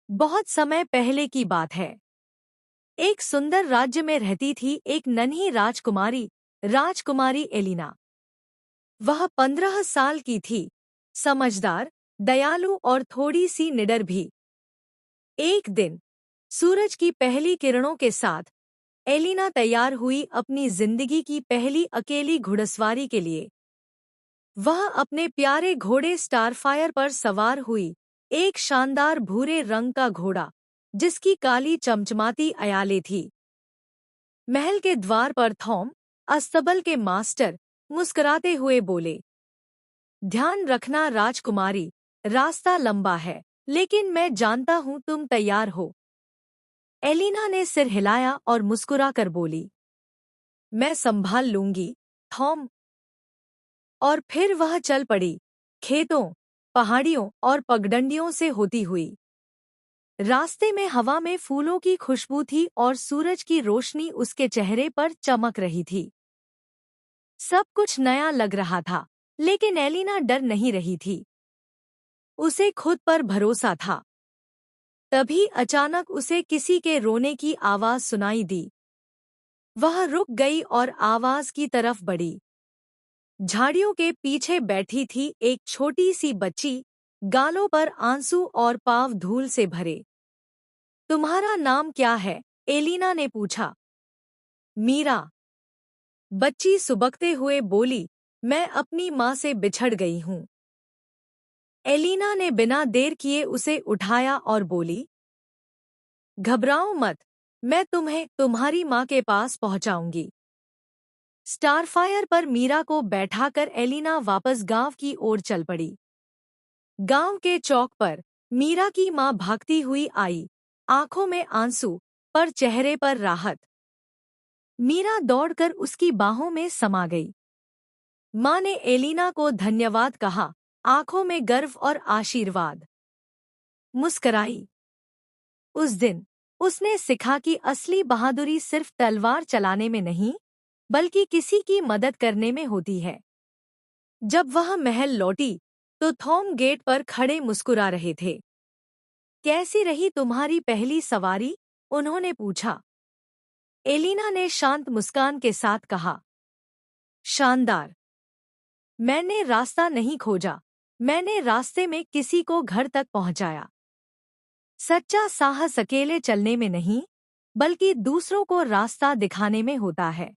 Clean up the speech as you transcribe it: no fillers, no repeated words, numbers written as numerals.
बहुत समय पहले की बात है। एक सुंदर राज्य में रहती थी एक नन्ही राजकुमारी एलिना। वह 15 साल की थी, समझदार, दयालु और थोड़ी सी निडर भी। एक दिन सूरज की पहली किरणों के साथ एलिना तैयार हुई अपनी जिंदगी की पहली अकेली घुड़सवारी के लिए। वह अपने प्यारे घोड़े स्टारफायर पर सवार हुई, एक शानदार भूरे रंग का घोड़ा जिसकी काली चमचमाती अयालें थी। महल के द्वार पर थॉम, अस्तबल के मास्टर, मुस्कुराते हुए बोले, ध्यान रखना राजकुमारी, रास्ता लंबा है, लेकिन मैं जानता हूँ तुम तैयार हो। एलिना ने सिर हिलाया और मुस्कुराकर बोली, मैं संभाल लूंगी, थॉम। और फिर वह चल पड़ी, खेतों, पहाड़ियों और पगडंडियों से होती हुई। रास्ते में हवा में फूलों की खुशबू थी और सूरज की रोशनी उसके चेहरे पर चमक रही थी। सब कुछ नया लग रहा था, लेकिन एलिना डर नहीं रही थी। उसे खुद पर भरोसा था। तभी अचानक उसे किसी के रोने की आवाज सुनाई दी। वह रुक गई और आवाज की तरफ बढ़ी। झाड़ियों के पीछे बैठी थी एक छोटी सी बच्ची, गालों पर आंसू और पाँव धूल से भरे। तुम्हारा नाम क्या है? एलिना ने पूछा। मीरा, बच्ची सुबकते हुए बोली, मैं अपनी माँ से बिछड़ गई हूँ। एलिना ने बिना देर किए उसे उठाया और बोली, घबराओ मत, मैं तुम्हें तुम्हारी माँ के पास पहुँचाऊंगी। स्टारफायर पर मीरा को बैठाकर एलिना वापस गांव की ओर चल पड़ी। गांव के चौक पर मीरा की माँ भागती हुई आई, आंखों में आंसू, पर चेहरे पर राहत। मीरा दौड़कर उसकी बाहों में समा गई। माँ ने एलिना को धन्यवाद कहा, आंखों में गर्व और आशीर्वाद। मुस्कराई। उस दिन उसने सीखा कि असली बहादुरी सिर्फ तलवार चलाने में नहीं, बल्कि किसी की मदद करने में होती है। जब वह महल लौटी तो थॉम गेट पर खड़े मुस्कुरा रहे थे। कैसी रही तुम्हारी पहली सवारी? उन्होंने पूछा। एलिना ने शांत मुस्कान के साथ कहा, शानदार। मैंने रास्ता नहीं खोजा, मैंने रास्ते में किसी को घर तक पहुंचाया। सच्चा साहस अकेले चलने में नहीं, बल्कि दूसरों को रास्ता दिखाने में होता है।